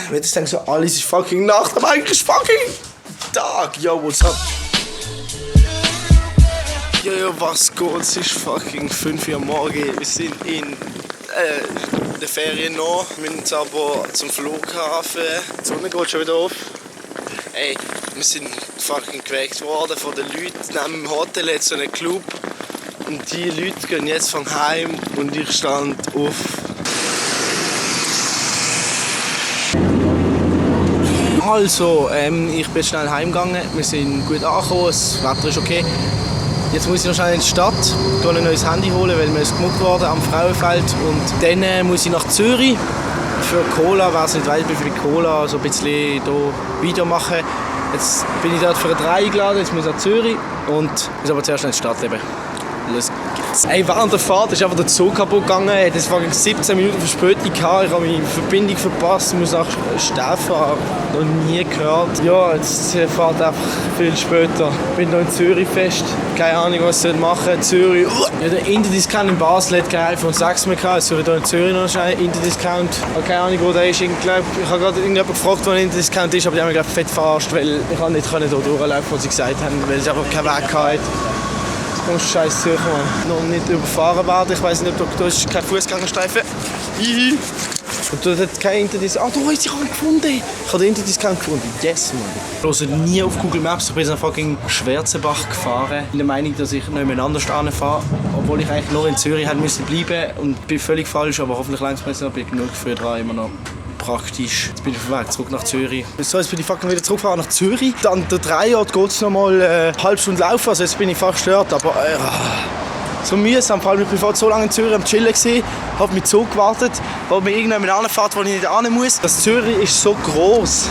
Wenn ich denke so, alles ist fucking Nacht, aber eigentlich ist fucking Tag. Yo, what's up? Yo, was geht? Es ist fucking 5 Uhr morgens. Wir sind in den Ferien noch. Wir müssen aber zum Flughafen. Die Sonne geht schon wieder auf. Ey, wir sind fucking geweckt worden von den Leuten. Neben dem Hotel jetzt so einen Club. Und die Leute gehen jetzt von heim und ich stand auf. Also, ich bin schnell heimgegangen. Wir sind gut angekommen, das Wetter ist okay. Jetzt muss ich noch schnell in die Stadt, gehe ein neues Handy holen, weil mir ist gemobbt worden am Frauenfeld. Und dann muss ich nach Zürich für Cola, wer es nicht weiß, für die Cola so ein bisschen hier Video machen. Jetzt bin ich dort für eine 3 eingeladen, jetzt muss ich nach Zürich und muss aber zuerst in die Stadt leben. Los geht's. Ey, während der Fahrt ist einfach der Zug kaputt gegangen. Das war 17 Minuten Verspätung gehabt. Ich habe meine Verbindung verpasst. Ich muss nach Stäff fahren. Noch nie gehört. Ja, jetzt fahrt einfach viel später. Ich bin hier in Zürich fest. Keine Ahnung, was ich machen soll. Zürich. Ja, der Interdiscount in Basel hat kein iPhone 6 mehr gehabt. Jetzt suche ich hier in Zürich noch einen Interdiscount. Ich habe keine Ahnung, wo der ist. Ich habe gerade irgendjemanden gefragt, wo ein Interdiscount ist, aber die haben mich fett verarscht, weil ich nicht hier durchlaufen, was sie gesagt haben, weil es einfach keinen Weg hatte. Du musst scheiß Zürich, Mann. Noch nicht überfahren werden. Ich weiss nicht, ob da ist kein Fußgängerstreifen. Und du hast kein Interdiscount. Ah, du hast dich gefunden. Ich habe den Interdiscount gefunden. Yes, Mann. Ich höre nie auf Google Maps. Ich bin nach fucking Schwerzebach gefahren. In der Meinung, dass ich nicht mehr anders fahre. Obwohl ich eigentlich nur in Zürich hätte müssen bleiben. Und bin völlig falsch, aber hoffentlich langsam noch. Bin genug für 3 immer noch. Praktisch. Jetzt bin ich auf dem Weg zurück nach Zürich. So, jetzt bin ich fucking wieder zurückgefahren nach Zürich. Dann der 3 Ort geht es noch mal eine halbe Stunde laufen. Also jetzt bin ich fast gestört. Aber so mühsam. Vor allem, ich bin vorher so lange in Zürich am Chillen gewesen, habe mit Zug gewartet, weil mir irgendjemand anfährt, wo ich nicht hin muss. Das Zürich ist so gross.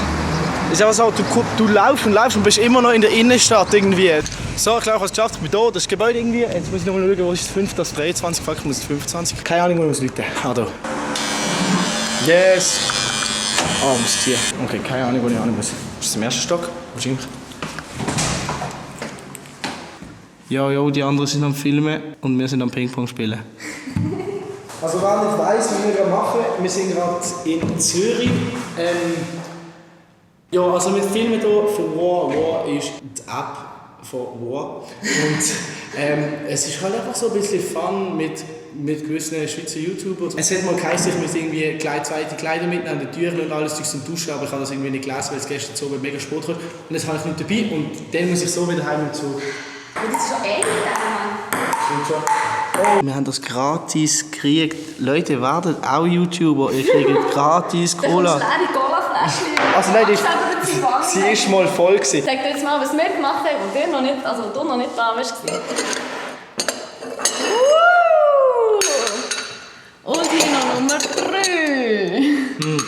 Es ist einfach so, du laufst und bist immer noch in der Innenstadt irgendwie. So, ich glaube, ich habe es geschafft. Ich bin da, das Gebäude irgendwie. Jetzt muss ich noch mal schauen, wo ist das 5, das 23, fuck, ich muss 25. Keine Ahnung, wo ich muss Leute. Ah, da. Yes! Ah, muss hier. Okay, keine Ahnung, wo ich hin muss. Ist das im ersten Stock? Wahrscheinlich. Ja, die anderen sind am Filmen und wir sind am Ping-Pong spielen. Also wer nicht weiss, was wir gerade machen, wir sind gerade in Zürich. Ja, also wir filmen hier für War. War ist die App von War. Und es ist halt einfach so ein bisschen Fun mit gewissen Schweizer YouTubern. Es hat mal geheißen, ich muss irgendwie zweite Kleider mitnehmen, die Türen und alles zum Duschen, aber ich habe das irgendwie nicht gelesen, weil es gestern so mega Sport war. Und das habe ich nicht dabei und dann muss ich so wieder heim zu. Und das ist schon ähnlich, Mann. Oh. Wir haben das gratis gekriegt. Leute, werdet auch YouTuber, ihr kriegt gratis Cola. Da kommst du die Cola-Fläschchen. Also nein, sie ist mal voll gewesen. Sag dir jetzt mal, was wir gemacht haben und du noch nicht da warst. Und hier noch Nummer 3.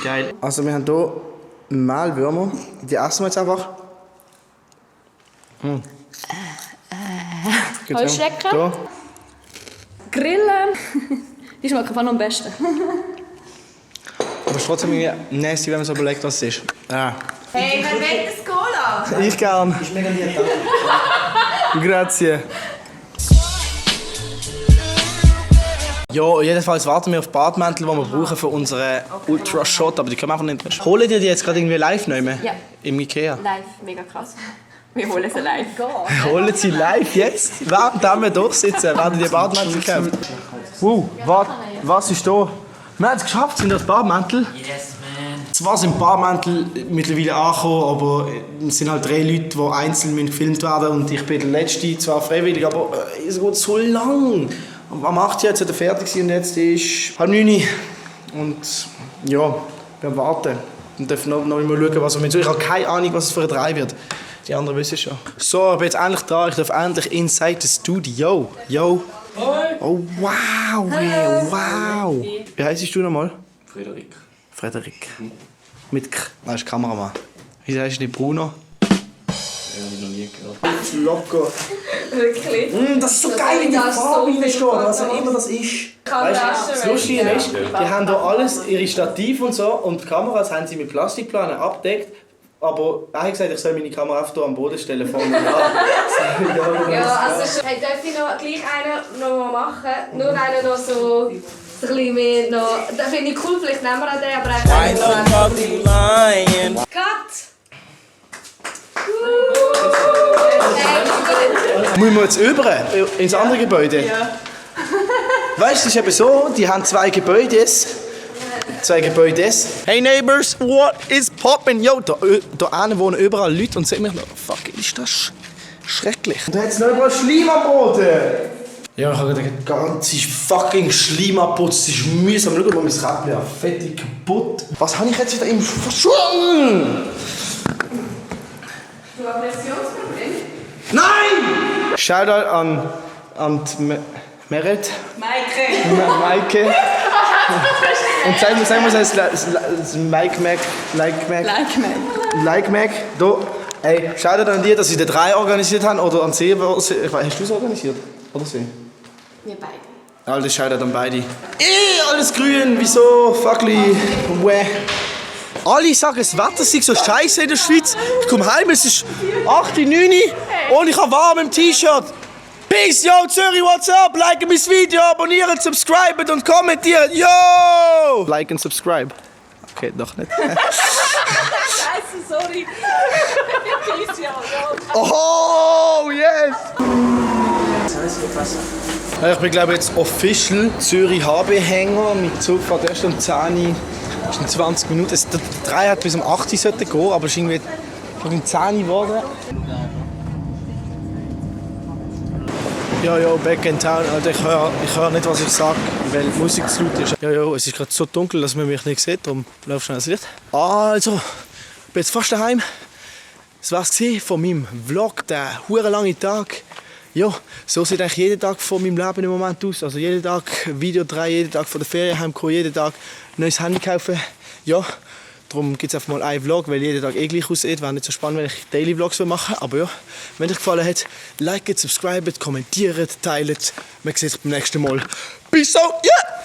Geil. Also wir haben hier Mehlwürmer. Die essen wir jetzt einfach. Heuschrecken. Da. Grillen. Die schmecken einfach noch am besten. Aber es ist trotzdem irgendwie nasty, wenn man so überlegt, was es ist. Ja. Hey, wer will das Cola? Ich gern. Ich mega lieb. Grazie. Ja, jedenfalls warten wir auf Badmäntel, die wir brauchen für unseren Ultra-Shot, aber die können wir einfach nicht. Holen die jetzt gerade irgendwie live nehmen? Ja. Im Ikea? Live, mega krass. Wir holen sie live. Holen sie live jetzt? Während wir durchsitzen, werden die Badmäntel gekauft. Was ist da? Wir haben es geschafft, sind das Badmäntel? Yes, man. Zwar sind Badmäntel mittlerweile angekommen, aber es sind halt 3 Leute, die einzeln gefilmt werden und ich bin der Letzte, zwar freiwillig, aber es geht so lang. Am 8. Jetzt hat er fertig und jetzt ist 8:30. Und ja, wir warten. Und dürfen noch mal schauen, was wir mit. Ich habe keine Ahnung, was es für ein 3 wird. Die anderen wissen es schon. So, ich bin jetzt endlich da. Ich darf endlich inside the studio. Yo. Oh, wow. Hey, wow. Wie heisst du nochmal? Frederik. Mit K. Das ist Kameramann. Wieso heißt du nicht Bruno? Ja, habe ich noch nie gehört. Locker. Wirklich? Das ist so geil, wie die Farbe reinsteht, was auch immer das ist. Weißt, das Lustige ist, die haben hier alles, ihre Stativ und so, und die Kameras haben sie mit Plastikplanen abgedeckt. Aber er hat gesagt, ich soll meine Kamera einfach hier am Boden stellen. Ja, also hey, darf ich noch gleich einen noch mal machen? Nur einen noch so ein bisschen mehr noch... Das finde ich cool, vielleicht nehmen wir auch den, aber Why the fuck you lying? Cut! Müssen wir jetzt über ins andere Gebäude? Ja. Weißt du, es ist eben so, die haben zwei Gebäudes. Hey Neighbors, what is poppin'? Yo, da hinten wohnen überall Leute und sagen mir noch, fuck, ist das schrecklich. Und da hat es noch überall Schleim am Boden. Ja, ich habe den ganzen fucking Schleim abputzt. Es ist mühsam. Schau mal, mein Käppchen ist fettig kaputt. Was habe ich jetzt wieder im verschwunden? Du hast Aggressionsproblem? Nein! Shoutout an die Meret. Maike. Und sag mal, das Like Mac. Da. Ey, Shoutout an dir, dass sie den 3 organisiert haben oder an sie. Hast du es organisiert? Oder sie? Wir beide. Alles Shoutout an beide. Alles grün, wieso? Fuckli. Wäh. Alle sagen, das Wetter sei so scheiße in der Schweiz. Ich komme heim, es ist 8, 9 und ich habe warm im T-Shirt. Peace, yo, Zürich, what's up? Like mein Video, abonnieren, subscriben und kommentieren. Yo! Like und subscribe. Okay, doch nicht. Scheiße, sorry. Oh, yes! Ich bin, glaube jetzt official Zürich HB-Hänger. Mit Zug fährt erst um 10 Uhr. Das ist in 20 Minuten. Der 3 hat bis um 8 Uhr gehen, aber es ist irgendwie um 10 Uhr geworden. Ja, back in town. Alter, ich hör nicht, was ich sage, weil die Musik zu laut ist. Ja, es ist gerade so dunkel, dass man mich nicht sieht. Darum lauf schnell das Licht. Also, ich bin jetzt fast daheim. Das war's von meinem Vlog, der lange Tag. Ja, so sieht eigentlich jeden Tag von meinem Leben im Moment aus. Also jeden Tag Video drehen, jeden Tag von der Ferien heimkommen, jeden Tag ein neues Handy kaufen. Ja, darum gibt es einfach mal einen Vlog, weil jeden Tag gleich aussieht. Wäre nicht so spannend, wenn ich Daily Vlogs machen würde. Aber ja, wenn euch gefallen hat, liket, subscribet, kommentiert, teilt. Wir sehen uns beim nächsten Mal. Peace out, yeah!